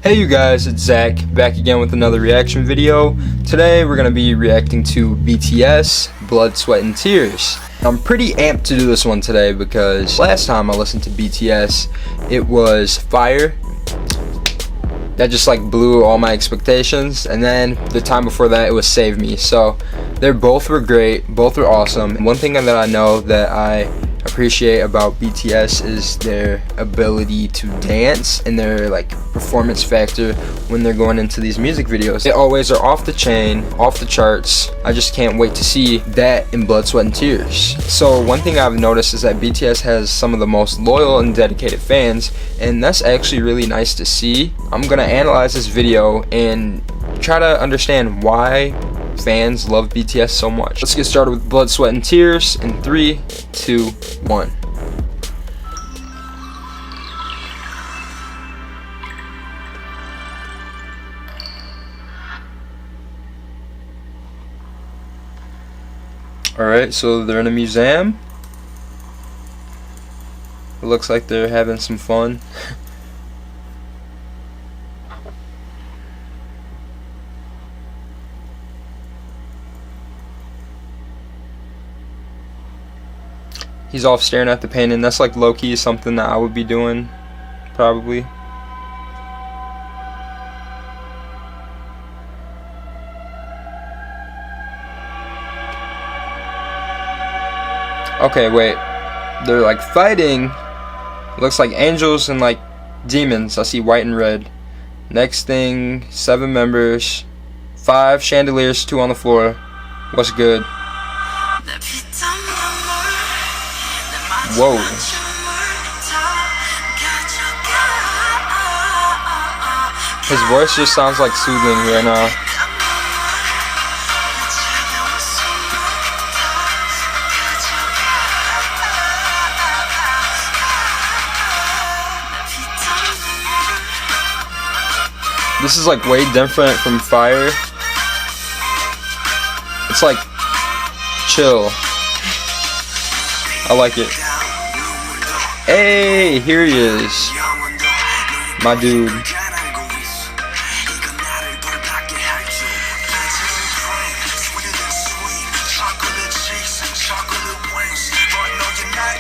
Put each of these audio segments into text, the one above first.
Hey you guys, it's Zach, back again with another reaction video. Today we're going to be reacting to BTS, Blood, Sweat, and Tears. I'm pretty amped to do this one today because last time I listened to BTS, it was fire. That just like blew all my expectations, and then the time before that it was Save Me. So they both were great, both were awesome. And one thing that I know that I appreciate about BTS is their ability to dance and their like performance factor when they're going into these music videos. They always are off the chain, off the charts. I just can't wait to see that in Blood, Sweat, and Tears. So one thing I've noticed is that BTS has some of the most loyal and dedicated fans, and that's actually really nice to see. I'm gonna analyze this video and try to understand why fans love BTS so much. Let's get started with Blood, Sweat, and Tears in 3, 2, 1. Alright, so they're in a museum. It looks like they're having some fun. He's off staring at the painting. That's like low-key something that I would be doing, probably. Okay, wait. They're like fighting. Looks like angels and like demons. I see white and red. Next thing, 7 members, 5 chandeliers, 2 on the floor. What's good? Whoa. His voice just sounds like soothing right now. This is like way different from Fire. It's like chill. I like it. Hey, here he is. My dude.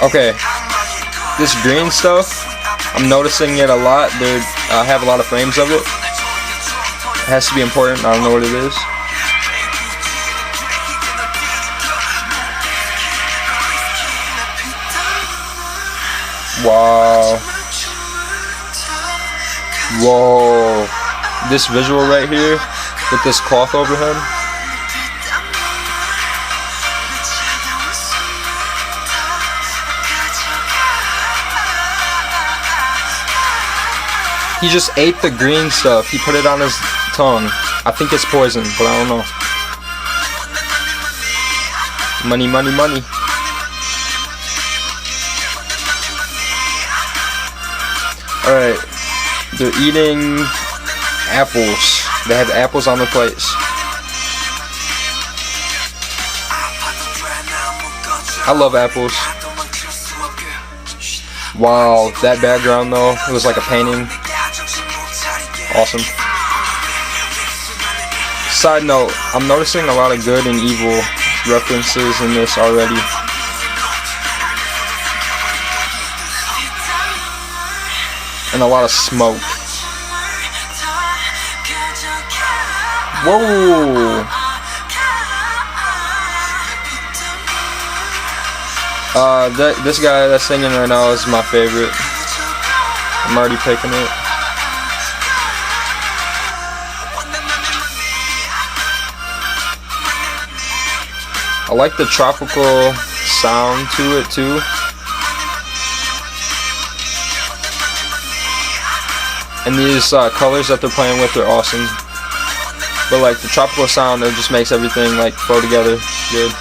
Okay, this green stuff, I'm noticing it a lot. I have a lot of frames of it. It has to be important. I don't know what it is. Wow. Whoa. This visual right here with this cloth over him. He just ate the green stuff. He put it on his tongue. I think it's poison, but I don't know. Money, money, money. Alright, they're eating apples. They have apples on their plates. I love apples. Wow, that background though, it was like a painting. Awesome. Side note, I'm noticing a lot of good and evil references in this already. And a lot of smoke. Whoa! This guy that's singing right now is my favorite. I'm already picking it. I like the tropical sound to it too. And these colors that they're playing with are awesome. But like the tropical sound, it just makes everything like flow together good.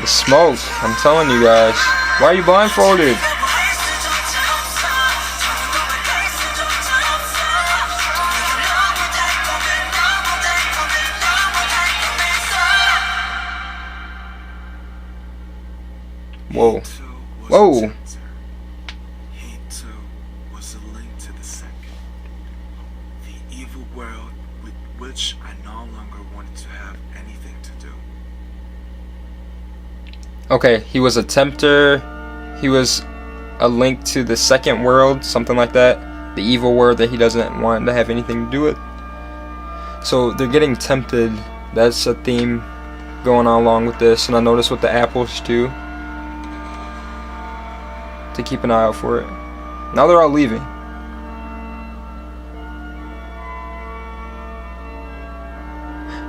The smoke, I'm telling you guys. Why are you blindfolded? Whoa. Whoa. He too was a link to the second, the evil world with which I no longer wanted to have anything to do. Okay, he was a tempter. He was a link to the second world, something like that. The evil world that he doesn't want to have anything to do with. So they're getting tempted. That's a theme going on along with this. And I noticed with the apples too, to keep an eye out for it. Now they're all leaving.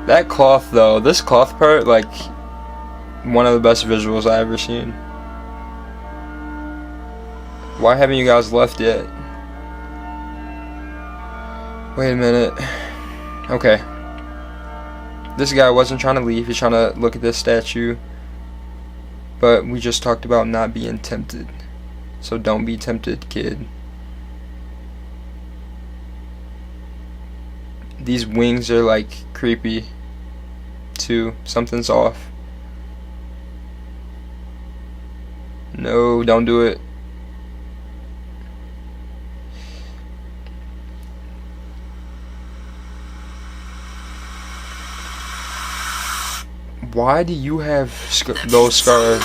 That cloth though, this cloth part, like, one of the best visuals I ever seen. Why haven't you guys left yet? Wait a minute. Okay. This guy wasn't trying to leave, he's trying to look at this statue. But we just talked about not being tempted. So don't be tempted, kid. These wings are like creepy too. Something's off. No, don't do it. Why do you have those scars?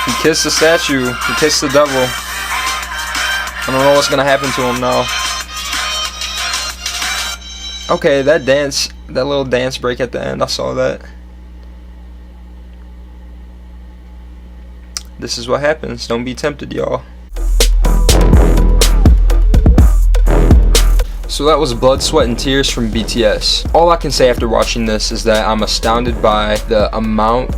He kissed the statue. He kissed the devil. I don't know what's gonna happen to him now. Okay, that little dance break at the end, I saw that. This is what happens. Don't be tempted, y'all. So that was Blood, Sweat, and Tears from BTS. All I can say after watching this is that I'm astounded by the amount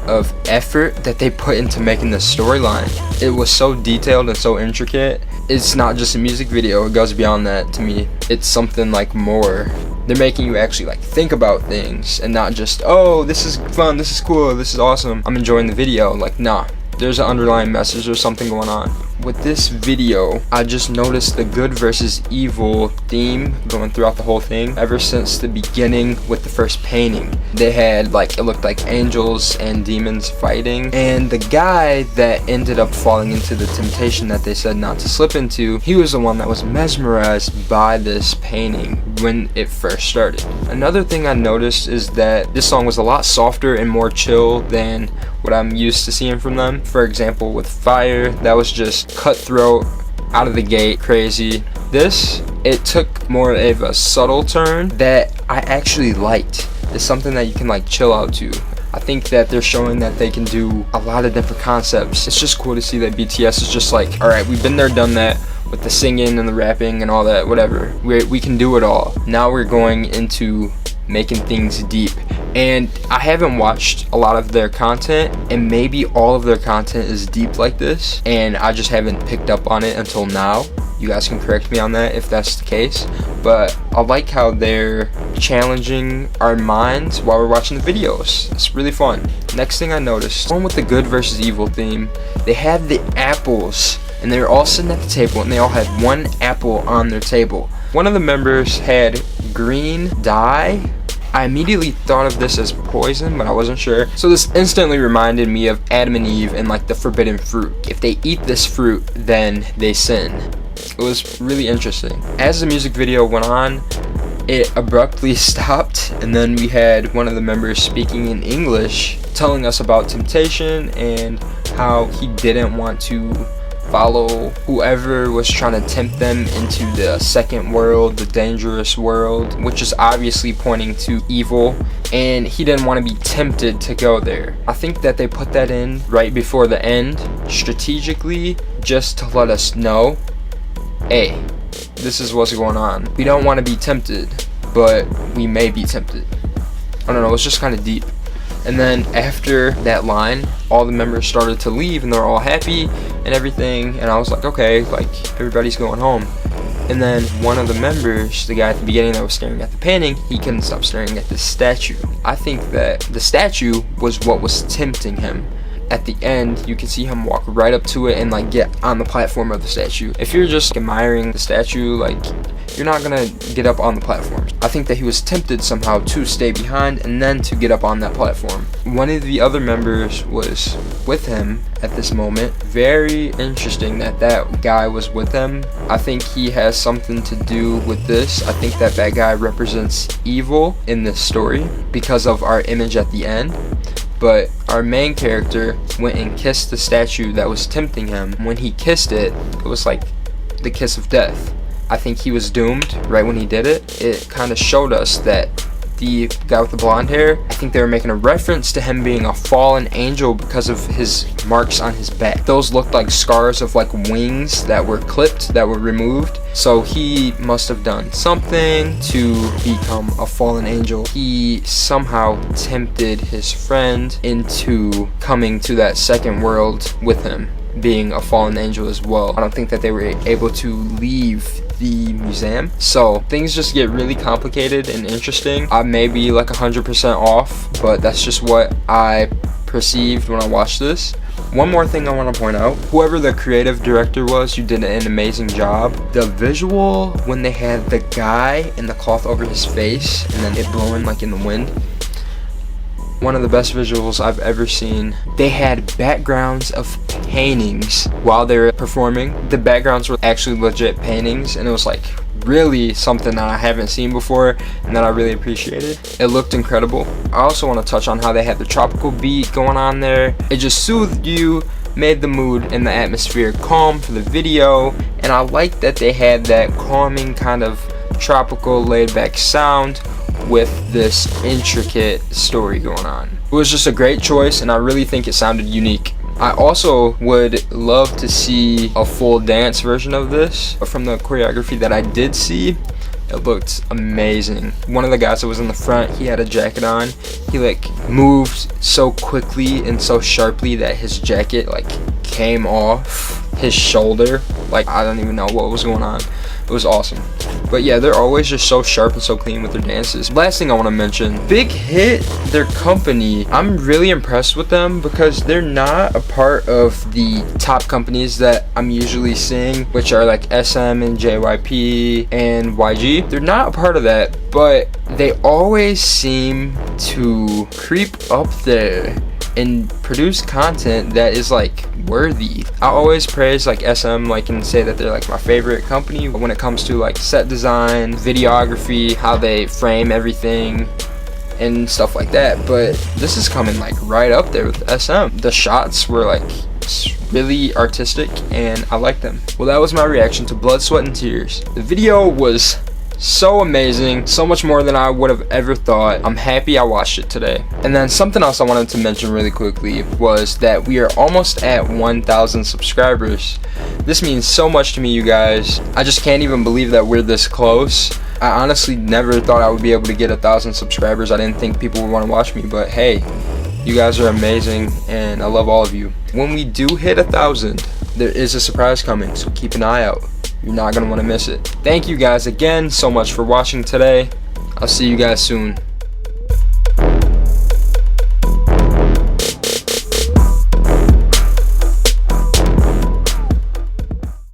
of effort that they put into making this storyline. It was so detailed and so intricate. It's not just a music video, it goes beyond that to me. It's something like more. They're making you actually like think about things and not just, oh, this is fun, this is cool, this is awesome, I'm enjoying the video. Like, nah. There's an underlying message or something going on. With this video, I just noticed the good versus evil theme going throughout the whole thing. Ever since the beginning with the first painting, they had like, it looked like angels and demons fighting. And the guy that ended up falling into the temptation that they said not to slip into, he was the one that was mesmerized by this painting when it first started. Another thing I noticed is that this song was a lot softer and more chill than what I'm used to seeing from them. For example, with Fire, that was just cutthroat, out of the gate, crazy. This, it took more of a subtle turn that I actually liked. It's something that you can like chill out to. I think that they're showing that they can do a lot of different concepts. It's just cool to see that BTS is just like, alright, we've been there, done that, with the singing and the rapping and all that, whatever. We can do it all. Now we're going into making things deep. And I haven't watched a lot of their content, and maybe all of their content is deep like this, and I just haven't picked up on it until now. You guys can correct me on that if that's the case, but I like how they're challenging our minds while we're watching the videos. It's really fun. Next thing I noticed, one with the good versus evil theme, they had the apples, and they were all sitting at the table, and they all had one apple on their table. One of the members had green dye. I immediately thought of this as poison, but I wasn't sure. So this instantly reminded me of Adam and Eve and like the forbidden fruit. If they eat this fruit, then they sin. It was really interesting. As the music video went on, it abruptly stopped, and then we had one of the members speaking in English, telling us about temptation and how he didn't want to follow whoever was trying to tempt them into the second world, the dangerous world, which is obviously pointing to evil, and he didn't want to be tempted to go there. I think that they put that in right before the end, strategically, just to let us know, hey, this is what's going on. We don't want to be tempted, but we may be tempted. I don't know, it's just kind of deep. And then after that line, all the members started to leave and they're all happy and everything, and I was like, okay, like everybody's going home. And then one of the members, the guy at the beginning that was staring at the painting, he couldn't stop staring at this statue. I think that the statue was what was tempting him, at the end, you can see him walk right up to it and like get on the platform of the statue. If you're just admiring the statue, like, you're not gonna get up on the platform. I think that he was tempted somehow to stay behind and then to get up on that platform. One of the other members was with him at this moment. Very interesting that that guy was with him. I think he has something to do with this. I think that that guy represents evil in this story because of our image at the end. But our main character went and kissed the statue that was tempting him. When he kissed it, it was like the kiss of death. I think he was doomed right when he did it. It kind of showed us that the guy with the blonde hair, I think they were making a reference to him being a fallen angel because of his marks on his back. Those looked like scars of like wings that were clipped, that were removed. So he must have done something to become a fallen angel. He somehow tempted his friend into coming to that second world with him, being a fallen angel as well. I don't think that they were able to leave the museum, so things just get really complicated and interesting. I may be like 100% off, but that's just what I perceived when I watched this. One more thing I want to point out, whoever the creative director was, you did an amazing job. The visual when they had the guy and the cloth over his face and then it blowing like in the wind, one of the best visuals I've ever seen. They had backgrounds of paintings while they were performing. The backgrounds were actually legit paintings, and it was like really something that I haven't seen before and that I really appreciated. It looked incredible. I also want to touch on how they had the tropical beat going on there. It just soothed you, made the mood and the atmosphere calm for the video, and I like that they had that calming kind of tropical laid back sound with this intricate story going on. It was just a great choice, and I really think it sounded unique. I also would love to see a full dance version of this. From the choreography that I did see, it looked amazing. One of the guys that was in the front, he had a jacket on. He like moved so quickly and so sharply that his jacket like came off his shoulder. Like, I don't even know what was going on. It was awesome. But yeah, they're always just so sharp and so clean with their dances. Last thing I want to mention, Big Hit, their company, I'm really impressed with them because they're not a part of the top companies that I'm usually seeing, which are like SM and JYP and YG. They're not a part of that, but they always seem to creep up there and produce content that is like worthy. I always praise like SM, like, and say that they're like my favorite company when it comes to like set design, videography, how they frame everything and stuff like that, but this is coming like right up there with SM. The shots were like really artistic and I like them. Well, that was my reaction to Blood, Sweat and Tears. The video was so amazing, so much more than I would have ever thought. I'm happy I watched it today. And then something else I wanted to mention really quickly was that we are almost at 1,000 subscribers. This means so much to me, you guys. I just can't even believe that we're this close. I honestly never thought I would be able to get 1,000 subscribers. I didn't think people would want to watch me, but hey, you guys are amazing and I love all of you. When we do hit 1,000, there is a surprise coming, so keep an eye out. You're not going to want to miss it. Thank you guys again so much for watching today. I'll see you guys soon.